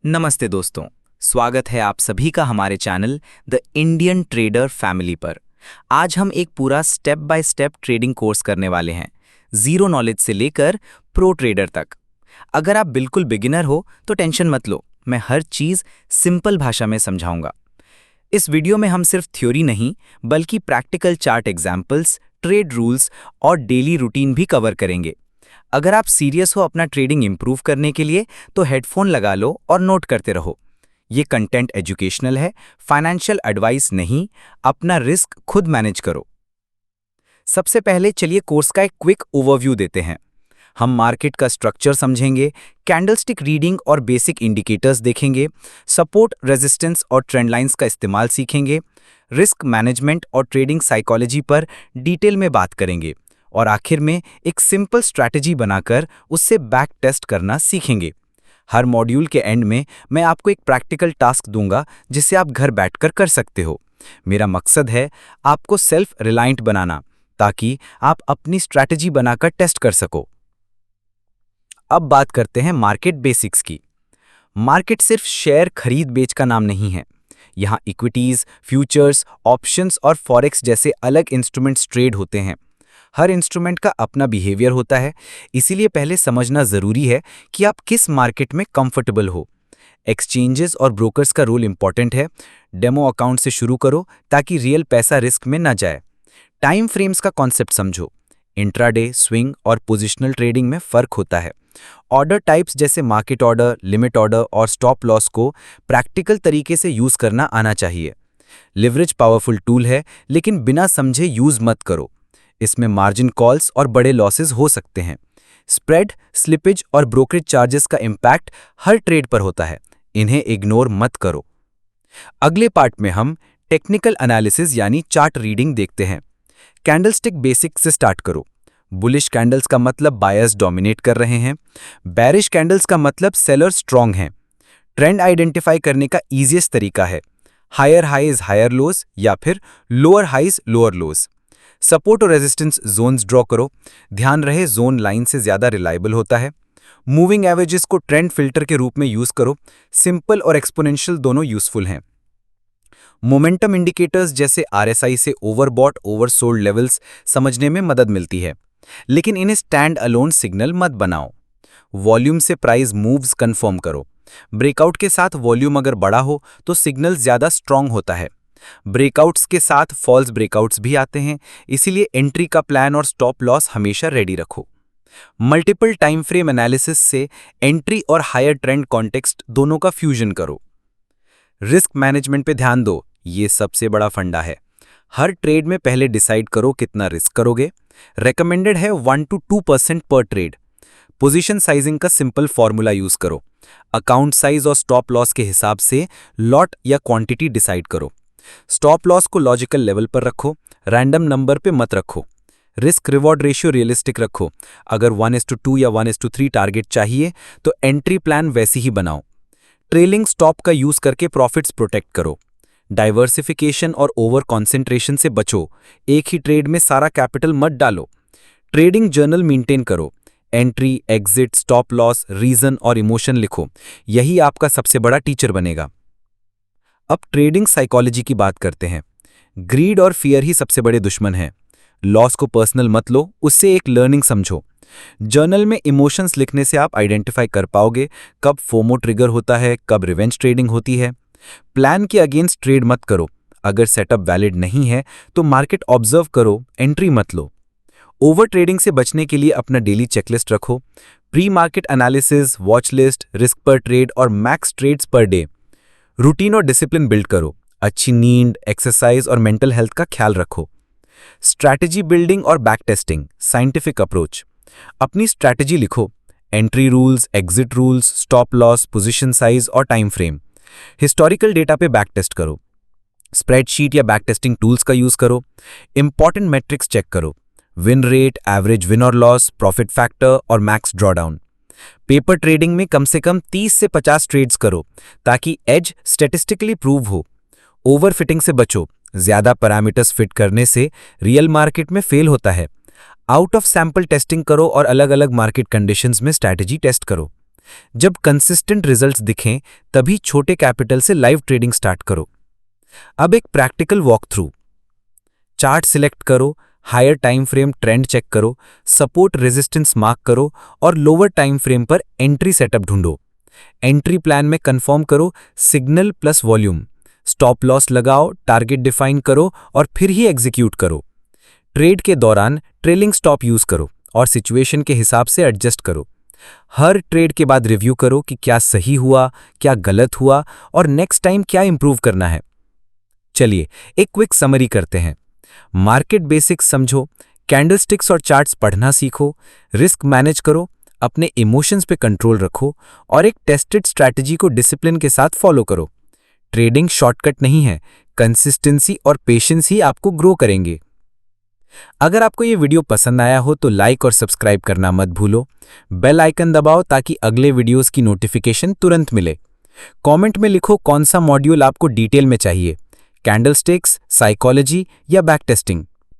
नमस्ते दोस्तों, स्वागत है आप सभी का हमारे channel the Indian trader family पर। आज हम एक पूरा step by step trading course करने वाले हैं, जीरो नॉलेज से लेकर प्रो ट्रेडर तक। अगर आप बिल्कुल बिगिनर हो तो टेंशन मत लो, मैं हर चीज़ सिंपल भाषा में समझाऊंगा। इस वीडियो में हम सिर्फ थ्योरी नहीं बल्कि practical chart examples, trade rules और डेली रूटीन भी कवर करेंगे। अगर आप सीरियस हो अपना ट्रेडिंग इंप्रूव करने के लिए तो हेडफोन लगा लो और नोट करते रहो। ये कंटेंट एजुकेशनल है, फाइनेंशियल एडवाइस नहीं। अपना रिस्क खुद मैनेज करो। सबसे पहले चलिए कोर्स का एक क्विक ओवरव्यू देते हैं। हम मार्केट का स्ट्रक्चर समझेंगे, कैंडलस्टिक रीडिंग और बेसिक इंडिकेटर्स देखेंगे, सपोर्ट, रेजिस्टेंस और ट्रेंड लाइंस का इस्तेमाल सीखेंगे, रिस्क मैनेजमेंट और ट्रेडिंग साइकोलॉजी पर डिटेल में बात करेंगे और आखिर में एक सिंपल स्ट्रैटेजी बनाकर उससे बैक टेस्ट करना सीखेंगे। हर मॉड्यूल के एंड में मैं आपको एक प्रैक्टिकल टास्क दूंगा जिसे आप घर बैठकर कर सकते हो। मेरा मकसद है आपको सेल्फ रिलायंट बनाना, ताकि आप अपनी स्ट्रैटेजी बनाकर टेस्ट कर सको। अब बात करते हैं मार्केट बेसिक्स की। मार्केट सिर्फ शेयर खरीद बेच का नाम नहीं है। यहाँ इक्विटीज, फ्यूचर्स, ऑप्शंस और फॉरेक्स जैसे अलग इंस्ट्रूमेंट्स ट्रेड होते हैं। हर इंस्ट्रूमेंट का अपना बिहेवियर होता है, इसीलिए पहले समझना जरूरी है कि आप किस मार्केट में कंफर्टेबल हो। एक्सचेंजेस और ब्रोकर्स का रोल इंपॉर्टेंट है। डेमो अकाउंट से शुरू करो ताकि रियल पैसा रिस्क में ना जाए। टाइम फ्रेम्स का कॉन्सेप्ट समझो। इंट्राडे, स्विंग और पोजिशनल ट्रेडिंग में फर्क होता है। ऑर्डर टाइप्स जैसे मार्केट ऑर्डर, लिमिट ऑर्डर और स्टॉप लॉस को प्रैक्टिकल तरीके से यूज करना आना चाहिए। लिवरेज पावरफुल टूल है, लेकिन बिना समझे यूज मत करो। इसमें मार्जिन कॉल्स और बड़े लॉसेस हो सकते हैं। स्प्रेड, स्लिपेज और ब्रोकरेज चार्जेस का इंपैक्ट हर ट्रेड पर होता है, इन्हें इग्नोर मत करो। अगले पार्ट में हम टेक्निकल एनालिसिस यानी चार्ट रीडिंग देखते हैं। कैंडलस्टिक बेसिक से स्टार्ट करो। बुलिश कैंडल्स का मतलब बायर्स डोमिनेट कर रहे हैं। बेरिश कैंडल्स का मतलब सेलर स्ट्रांग हैं। ट्रेंड आइडेंटिफाई करने का इजीएस्ट तरीका है हायर हाइज हायर लोज या फिर lower highs lower lows. Support और रेजिस्टेंस जोन्स ड्रॉ करो। ध्यान रहे जोन लाइन से ज्यादा रिलायबल होता है। मूविंग एवरेजेस को ट्रेंड फिल्टर के रूप में यूज करो। सिंपल और एक्सपोनेंशियल दोनों यूजफुल हैं। मोमेंटम इंडिकेटर्स जैसे आरएसआई से ओवरबॉट ओवरसोल्ड लेवल्स समझने में मदद मिलती है, लेकिन इन्हें स्टैंड अलोन सिग्नल मत बनाओ। वॉल्यूम से प्राइस मूव्स कंफर्म करो। ब्रेकआउट के साथ वॉल्यूम अगर बड़ा हो तो सिग्नल ज्यादा स्ट्रांग होता है। ब्रेकआउट्स के साथ फॉल्स ब्रेकआउट्स भी आते हैं, इसीलिए एंट्री का प्लान और स्टॉप लॉस हमेशा रेडी रखो। मल्टीपल टाइम फ्रेम एनालिसिस से एंट्री और हायर ट्रेंड कॉन्टेक्स्ट दोनों का फ्यूजन करो। रिस्क मैनेजमेंट पे ध्यान दो, ये सबसे बड़ा फंडा है। हर ट्रेड में पहले डिसाइड करो कितना रिस्क करोगे। रेकमेंडेड है 1 to 2% पर ट्रेड। पोजीशन साइजिंग का सिंपल फॉर्मूला यूज करो। अकाउंट साइज और स्टॉप लॉस के हिसाब से लॉट या क्वांटिटी डिसाइड करो। स्टॉप लॉस को लॉजिकल लेवल पर रखो, रैंडम नंबर पे मत रखो। रिस्क रिवॉर्ड रेशियो रियलिस्टिक रखो। अगर 1:2 या 1:3 टारगेट चाहिए तो एंट्री प्लान वैसी ही बनाओ। ट्रेलिंग स्टॉप का यूज करके प्रॉफिट्स प्रोटेक्ट करो। डाइवर्सिफिकेशन और ओवर कॉन्सेंट्रेशन से बचो। एक ही ट्रेड में सारा कैपिटल मत डालो। ट्रेडिंग जर्नल मेंटेन करो। Entry, exit, stop loss, reason और इमोशन लिखो। यही आपका सबसे बड़ा टीचर बनेगा। अब ट्रेडिंग साइकोलॉजी की बात करते हैं। ग्रीड और फियर ही सबसे बड़े दुश्मन हैं। लॉस को पर्सनल मत लो, उससे एक लर्निंग समझो। जर्नल में इमोशंस लिखने से आप आइडेंटिफाई कर पाओगे कब फोमो ट्रिगर होता है, कब रिवेंज ट्रेडिंग होती है। प्लान के अगेंस्ट ट्रेड मत करो। अगर सेटअप वैलिड नहीं है तो मार्केट ऑब्जर्व करो, एंट्री मत लो। ओवर ट्रेडिंग से बचने के लिए अपना डेली चेकलिस्ट रखो। Pre market analysis, watch list, risk per trade और max trades per day. Routine और डिसिप्लिन बिल्ड करो। अच्छी नींद, एक्सरसाइज और मेंटल हेल्थ का ख्याल रखो। स्ट्रैटेजी बिल्डिंग और बैक टेस्टिंग, साइंटिफिक अप्रोच। अपनी स्ट्रैटेजी लिखो। Entry rules, exit rules, stop loss, position size और टाइम फ्रेम। हिस्टोरिकल डेटा पे बैक टेस्ट करो। स्प्रेडशीट या बैक टेस्टिंग टूल्स का यूज करो। इंपॉर्टेंट मैट्रिक्स चेक करो। विन रेट, एवरेज विन और लॉस, प्रॉफिट फैक्टर और मैक्स ड्रॉडाउन। पेपर ट्रेडिंग में कम से कम 30 से 50 ट्रेड्स करो ताकि एज स्टैटिस्टिकली प्रूव हो। ओवर फिटिंग से बचो। ज्यादा पैरामीटर्स फिट करने से रियल मार्केट में फेल होता है। आउट ऑफ सैंपल टेस्टिंग करो और अलग अलग मार्केट कंडीशंस में स्ट्रैटेजी टेस्ट करो। जब कंसिस्टेंट रिजल्ट्स दिखें तभी छोटे कैपिटल से लाइव ट्रेडिंग स्टार्ट करो। अब एक practical walk through. Chart select करो, higher time frame trend check करो, सपोर्ट रेजिस्टेंस मार्क करो और लोअर टाइम फ्रेम पर एंट्री सेटअप ढूंढो। एंट्री प्लान में कंफर्म करो signal plus volume. Stop loss लगाओ, टारगेट डिफाइन करो और फिर ही एग्जीक्यूट करो। ट्रेड के दौरान ट्रेलिंग स्टॉप यूज करो और सिचुएशन के हिसाब से एडजस्ट करो। हर ट्रेड के बाद रिव्यू करो कि क्या सही हुआ, क्या गलत हुआ और नेक्स्ट टाइम क्या इंप्रूव करना है। चलिए एक क्विक समरी करते हैं। मार्केट बेसिक्स समझो, कैंडलस्टिक्स और चार्ट्स पढ़ना सीखो, रिस्क मैनेज करो, अपने इमोशंस पे कंट्रोल रखो और एक टेस्टेड स्ट्रैटेजी को डिसिप्लिन के साथ फॉलो करो। ट्रेडिंग शॉर्टकट नहीं है, कंसिस्टेंसी और पेशेंस ही आपको ग्रो करेंगे। अगर आपको ये वीडियो पसंद आया हो तो लाइक और सब्सक्राइब करना मत भूलो। बेल आइकन दबाओ ताकि अगले वीडियोस की नोटिफिकेशन तुरंत मिले। कमेंट में लिखो कौन सा मॉड्यूल आपको डिटेल में चाहिए, कैंडलस्टिक्स, साइकोलॉजी या बैक टेस्टिंग।